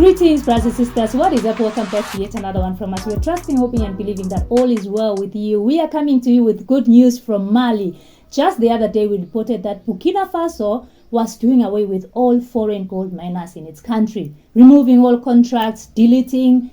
Greetings, brothers and sisters. What is up? Welcome back to yet another one from us. We're trusting, hoping, and believing that all is well with you. We are coming to you with good news from Mali. Just the other day, we reported that BURKINAFASO was doing away with all foreign gold miners in its country, removing all contracts, deleting,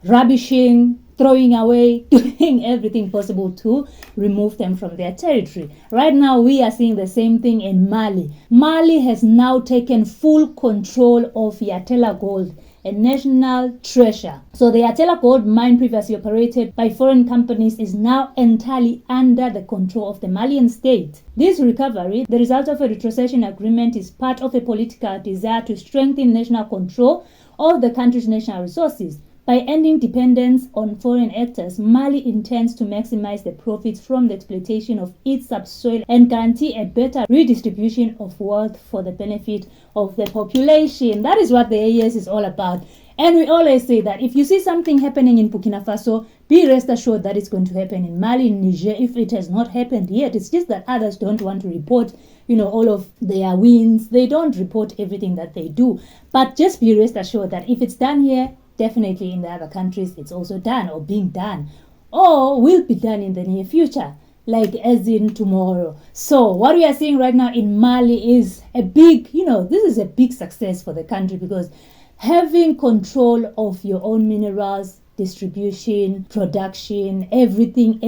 rubbishing, throwing away, doing everything possible to remove them from their territory. Right now, we are seeing the same thing in Mali. Mali has now taken full control of Yatela gold, a national treasure. So the Yatela gold mine, previously operated by foreign companies, is now entirely under the control of the Malian state. This recovery, the result of a retrocession agreement, is part of a political desire to strengthen national control of the country's natural resources. By ending dependence on foreign actors, Mali intends to maximize the profits from the exploitation of its subsoil and guarantee a better redistribution of wealth for the benefit of the population. That is what the AES is all about. And we always say that if you see something happening in Burkina Faso, be rest assured that it's going to happen in Mali, in Niger, if it has not happened yet. It's just that others don't want to report, all of their wins. They don't report everything that they do. But just be rest assured that if it's done here, definitely in the other countries it's also done or being done or will be done in the near future, like as in tomorrow. So what we are seeing right now in Mali is a big, this is a big success for the country, because having control of your own minerals, distribution, production, everything,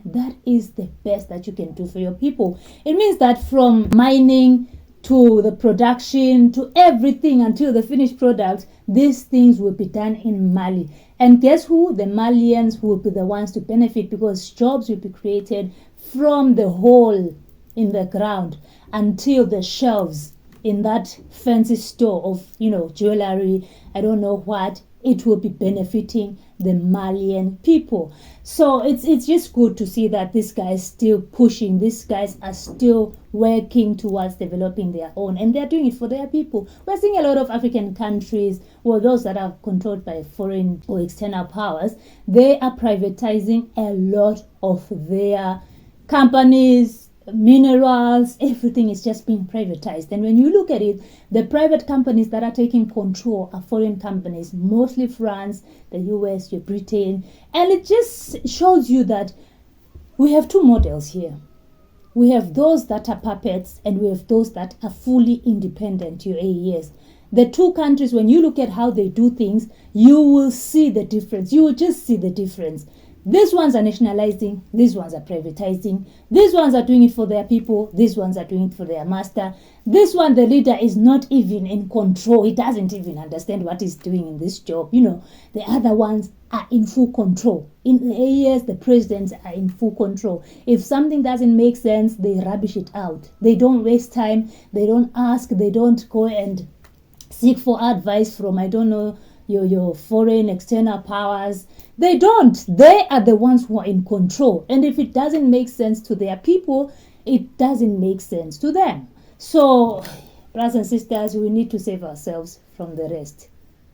that is the best that you can do for your people. It means that from mining to the production, to everything until the finished product, these things will be done in Mali. And guess who? The Malians will be the ones to benefit, because jobs will be created from the hole in the ground until the shelves in that fancy store of, jewelry, I don't know what. It will be benefiting the Malian people. So it's just good to see that this guy is still pushing. These guys are still working towards developing their own, and they're doing it for their people. We're seeing a lot of African countries, or those that are controlled by foreign or external powers, they are privatizing a lot of their companies, minerals, everything is just being privatized. And when you look at it, the private companies that are taking control are foreign companies, mostly France, the US, Britain. And it just shows you that we have two models here. We have those that are puppets, and we have those that are fully independent, your AES. The two countries, when you look at how they do things, you will see the difference. You will just see the difference. These ones are nationalizing, these ones are privatizing, these ones are doing it for their people, these ones are doing it for their master. This one, the leader is not even in control. He doesn't even understand what he's doing in this job. The other ones are in full control. In the AES, the presidents are in full control. If something doesn't make sense, they rubbish it out. They don't waste time, they don't ask, they don't go and seek for advice from, your foreign external powers. They don't. They are the ones who are in control. And if it doesn't make sense to their people, it doesn't make sense to them. So, brothers and sisters, we need to save ourselves from the rest.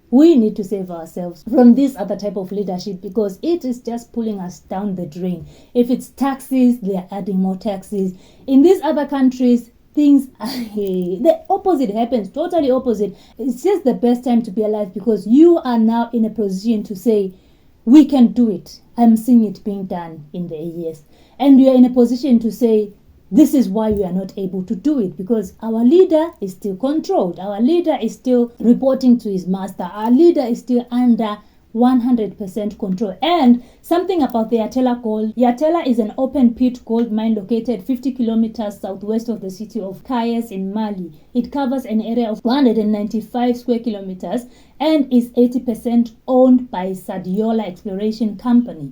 We need to save ourselves from this other type of leadership, because it is just pulling us down the drain. If it's taxes, they are adding more taxes. In these other countries, things the opposite happens, totally opposite. It's just the best time to be alive, because you are now in a position to say, we can do it. I'm seeing it being done in the AES. And we are in a position to say, this is why we are not able to do it, because our leader is still controlled. Our leader is still reporting to his master. Our leader is still under 100% control. And something about the Yatela gold. Yatela is an open pit gold mine located 50 kilometers southwest of the city of Kayes in Mali. It covers an area of 195 square kilometers and is 80% owned by Yella Exploration Company.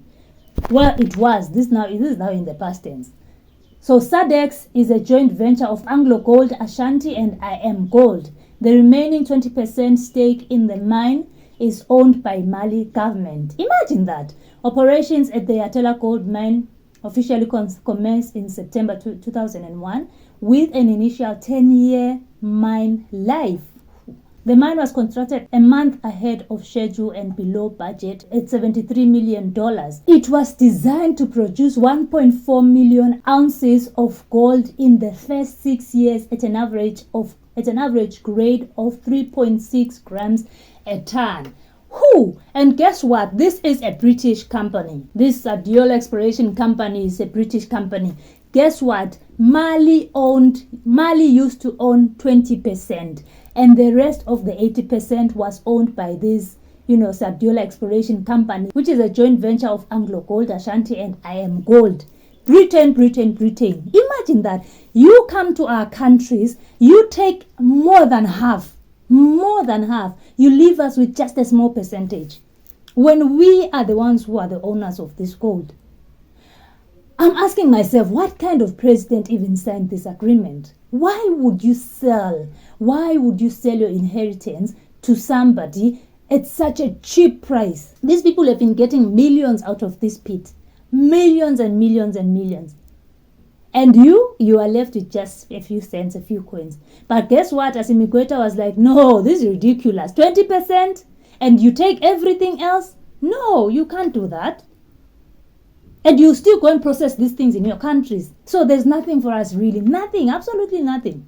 Well, it was. This is now in the past tense. So SADEX is a joint venture of Anglo Gold, Ashanti, and IM Gold. The remaining 20% stake in the mine is owned by Mali government. Imagine that. Operations at the Yatela gold mine officially commenced in September 2001 with an initial 10-year mine life. The mine was constructed a month ahead of schedule and below budget at $73 million. It was designed to produce 1.4 million ounces of gold in the first 6 years at an average grade of 3.6 grams a ton. Who? And guess what? This is a British company. This Yella exploration company is a British company. Guess what? Mali used to own 20%, and the rest of the 80% was owned by this, Yella exploration company, which is a joint venture of Anglo Gold Ashanti and I Am Gold. Britain. Imagine that. You come to our countries, you take more than half. You leave us with just a small percentage, when we are the ones who are the owners of this gold. I'm asking myself, what kind of president even signed this agreement? Why would you sell your inheritance to somebody at such a cheap price? These people have been getting millions out of this pit. Millions and millions and millions. And you are left with just a few cents, a few coins. But guess what? Assimi Goïta was like, no, this is ridiculous. 20%? And you take everything else? No, you can't do that. And you still go and process these things in your countries. So there's nothing for us really. Nothing. Absolutely nothing.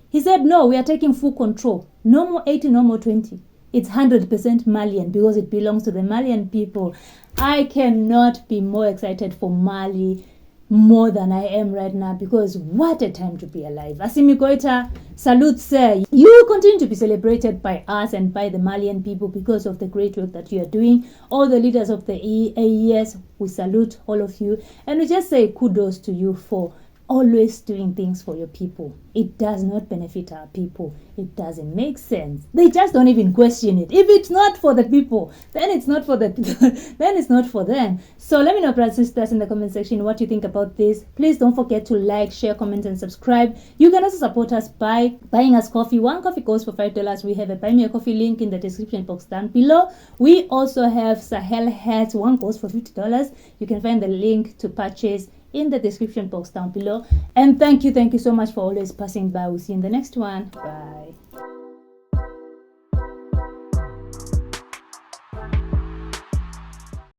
He said, no, we are taking full control. No more 80, no more 20. It's 100% Malian because it belongs to the Malian people. I cannot be more excited for Mali more than I am right now, because what a time to be alive. Assimi Goïta, salute sir. You will continue to be celebrated by us and by the Malian people because of the great work that you are doing. All the leaders of the AES, we salute all of you, and we just say kudos to you for always doing things for your people. It does not benefit our people. It doesn't make sense. They just don't even question it. If it's not for the people, then it's not for the then it's not for them. So let me know, brothers and sisters, in the comment section what you think about this. Please don't forget to like, share, comment, and subscribe. You can also support us by buying us coffee. One coffee goes for $5. We have a Buy Me a Coffee link in the description box down below. We also have Sahel hats. One goes for $50. You can find the link to purchase in the description box down below. And thank you so much for always passing by. We'll see you in the next one. Bye.